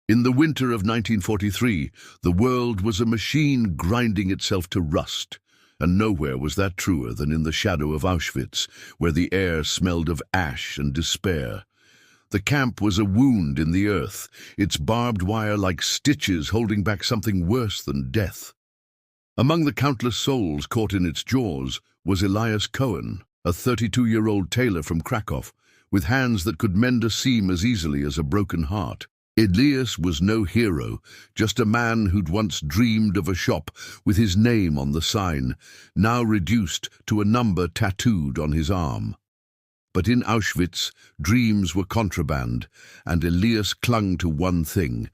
In the winter of 1943, the world was a machine grinding itself to rust, and nowhere was that truer than in the shadow of Auschwitz, where the air smelled of ash and despair. The camp was a wound in the earth, its barbed wire like stitches holding back something worse than death. Among the countless souls caught in its jaws was Elias Cohen, a 32-year-old tailor from Krakow, with hands that could mend a seam as easily as a broken heart. Elias was no hero, just a man who'd once dreamed of a shop with his name on the sign, now reduced to a number tattooed on his arm. But in Auschwitz, dreams were contraband, and Elias clung to one thing,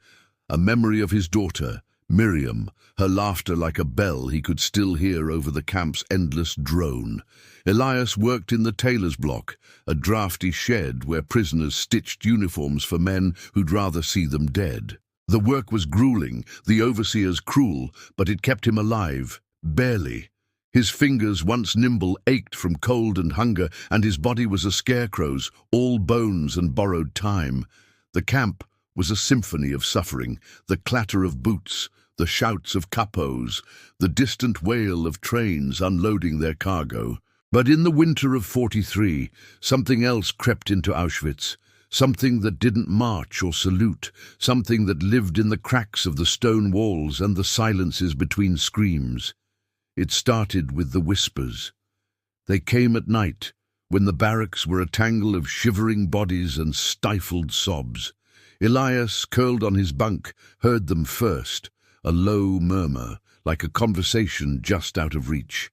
a memory of his daughter, Miriam, her laughter like a bell he could still hear over the camp's endless drone. Elias worked in the tailor's block, a drafty shed where prisoners stitched uniforms for men who'd rather see them dead. The work was grueling, the overseers cruel, but it kept him alive, barely. His fingers, once nimble, ached from cold and hunger, and his body was a scarecrow's, all bones and borrowed time. The camp was a symphony of suffering, the clatter of boots, the shouts of capos, the distant wail of trains unloading their cargo. But in the winter of 43, something else crept into Auschwitz, something that didn't march or salute, something that lived in the cracks of the stone walls and the silences between screams. It started with the whispers. They came at night, when the barracks were a tangle of shivering bodies and stifled sobs. Elias, curled on his bunk, heard them first, a low murmur, like a conversation just out of reach.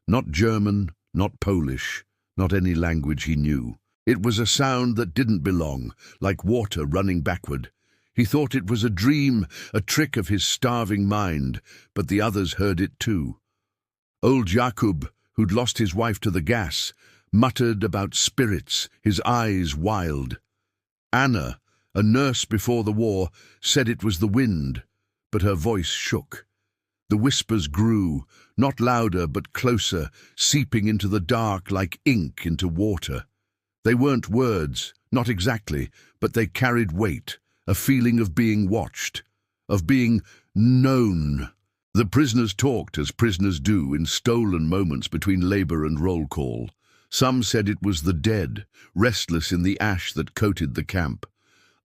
Not German, not Polish, not any language he knew. It was a sound that didn't belong, like water running backward. He thought it was a dream, a trick of his starving mind, but the others heard it too. Old Jakub, who'd lost his wife to the gas, muttered about spirits, his eyes wild. Anna, a nurse before the war, said it was the wind, but her voice shook. The whispers grew, not louder but closer, seeping into the dark like ink into water. They weren't words, not exactly, but they carried weight, a feeling of being watched, of being known. The prisoners talked as prisoners do in stolen moments between labor and roll call. Some said it was the dead, restless in the ash that coated the camp.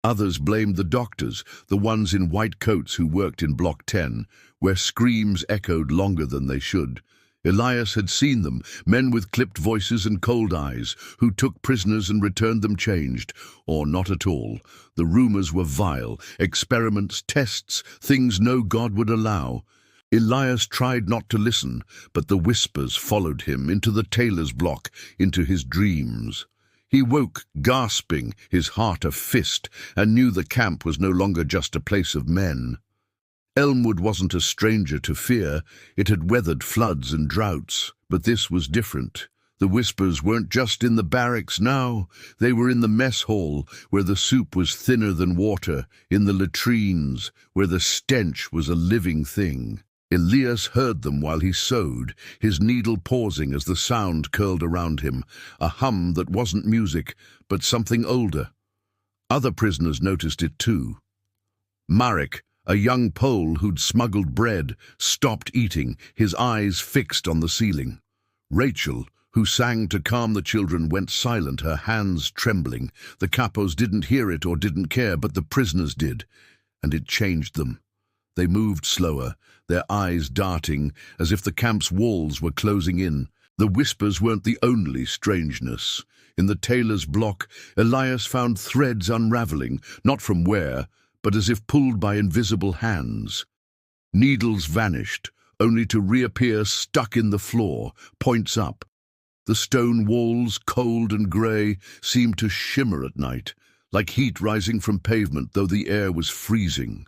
Others blamed the doctors, the ones in white coats who worked in Block 10, where screams echoed longer than they should. Elias had seen them, men with clipped voices and cold eyes, who took prisoners and returned them changed, or not at all. The rumors were vile, experiments, tests, things no God would allow. Elias tried not to listen, but the whispers followed him into the tailor's block, into his dreams. He woke, gasping, his heart a fist, and knew the camp was no longer just a place of men. Elmwood wasn't a stranger to fear. It had weathered floods and droughts, but this was different. The whispers weren't just in the barracks now. They were in the mess hall, where the soup was thinner than water, in the latrines, where the stench was a living thing. Elias heard them while he sewed, his needle pausing as the sound curled around him, a hum that wasn't music, but something older. Other prisoners noticed it too. Marek, a young Pole who'd smuggled bread, stopped eating, his eyes fixed on the ceiling. Rachel, who sang to calm the children, went silent, her hands trembling. The capos didn't hear it or didn't care, but the prisoners did, and it changed them. They moved slower, their eyes darting, as if the camp's walls were closing in. The whispers weren't the only strangeness. In the tailor's block, Elias found threads unraveling, not from where, but as if pulled by invisible hands. Needles vanished, only to reappear stuck in the floor, points up. The stone walls, cold and grey, seemed to shimmer at night, like heat rising from pavement, though the air was freezing.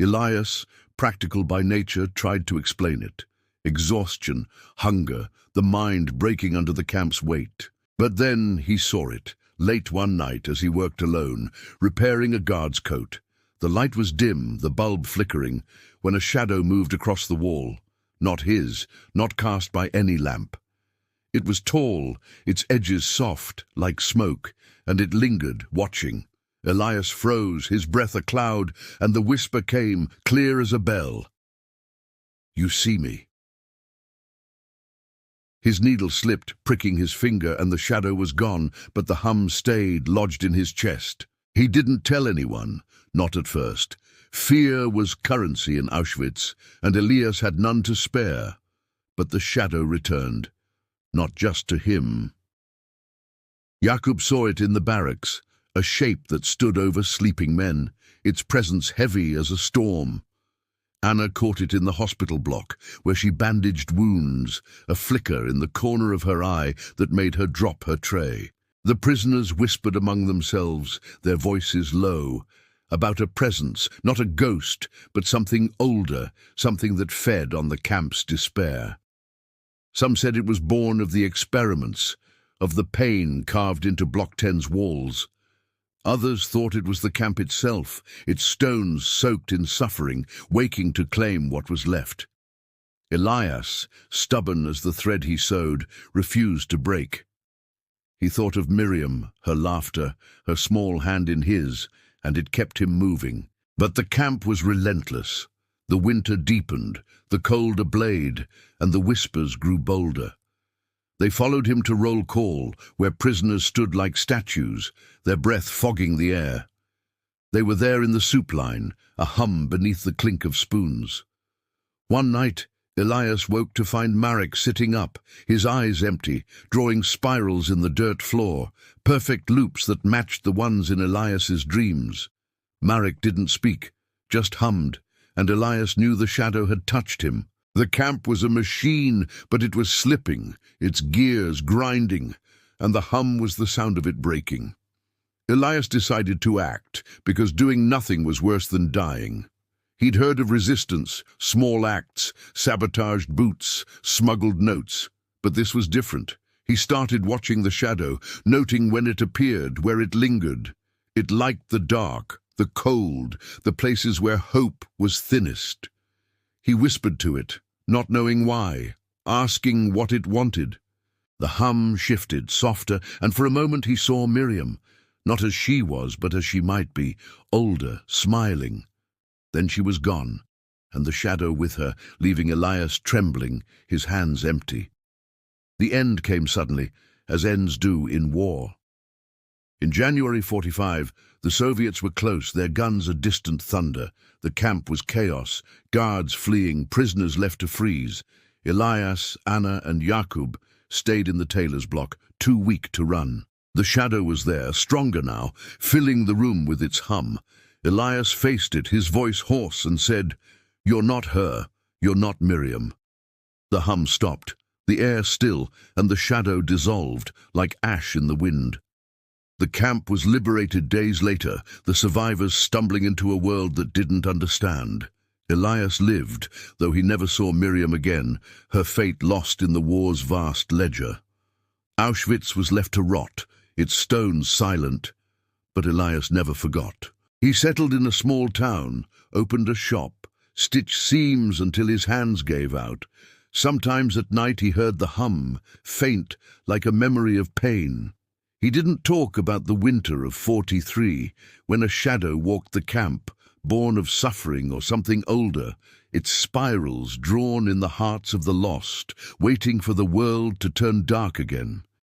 Elias, practical by nature, tried to explain it. Exhaustion, hunger, the mind breaking under the camp's weight. But then he saw it, late one night as he worked alone, repairing a guard's coat. The light was dim, the bulb flickering, when a shadow moved across the wall. Not his, not cast by any lamp. It was tall, its edges soft, like smoke, and it lingered, watching. Elias froze, his breath a cloud, and the whisper came, clear as a bell. "You see me." His needle slipped, pricking his finger, and the shadow was gone, but the hum stayed, lodged in his chest. He didn't tell anyone, not at first. Fear was currency in Auschwitz, and Elias had none to spare. But the shadow returned, not just to him. Jakub saw it in the barracks, a shape that stood over sleeping men, its presence heavy as a storm. Anna caught it in the hospital block, where she bandaged wounds, a flicker in the corner of her eye that made her drop her tray. The prisoners whispered among themselves, their voices low, about a presence, not a ghost, but something older, something that fed on the camp's despair. Some said it was born of the experiments, of the pain carved into Block 10's walls. Others thought it was the camp itself, its stones soaked in suffering, waking to claim what was left. Elias, stubborn as the thread he sewed, refused to break. He thought of Miriam, her laughter, her small hand in his, and it kept him moving. But the camp was relentless. The winter deepened, the cold ablaid, and the whispers grew bolder. They followed him to roll call, where prisoners stood like statues, their breath fogging the air. They were there in the soup line, a hum beneath the clink of spoons. One night, Elias woke to find Marek sitting up, his eyes empty, drawing spirals in the dirt floor, perfect loops that matched the ones in Elias's dreams. Marek didn't speak, just hummed, and Elias knew the shadow had touched him. The camp was a machine, but it was slipping, its gears grinding, and the hum was the sound of it breaking. Elias decided to act, because doing nothing was worse than dying. He'd heard of resistance, small acts, sabotaged boots, smuggled notes. But this was different. He started watching the shadow, noting when it appeared, where it lingered. It liked the dark, the cold, the places where hope was thinnest. He whispered to it, not knowing why, asking what it wanted. The hum shifted, softer, and for a moment he saw Miriam, not as she was, but as she might be, older, smiling. Then she was gone, and the shadow with her, leaving Elias trembling, his hands empty. The end came suddenly, as ends do in war. In January 45, the Soviets were close, their guns a distant thunder. The camp was chaos, guards fleeing, prisoners left to freeze. Elias, Anna, and Jakub stayed in the tailor's block, too weak to run. The shadow was there, stronger now, filling the room with its hum. Elias faced it, his voice hoarse, and said, "You're not her, you're not Miriam." The hum stopped, the air still, and the shadow dissolved, like ash in the wind. The camp was liberated days later, the survivors stumbling into a world that didn't understand. Elias lived, though he never saw Miriam again, her fate lost in the war's vast ledger. Auschwitz was left to rot, its stones silent, but Elias never forgot. He settled in a small town, opened a shop, stitched seams until his hands gave out. Sometimes at night he heard the hum, faint, like a memory of pain. He didn't talk about the winter of 43, when a shadow walked the camp, born of suffering or something older, its spirals drawn in the hearts of the lost, waiting for the world to turn dark again.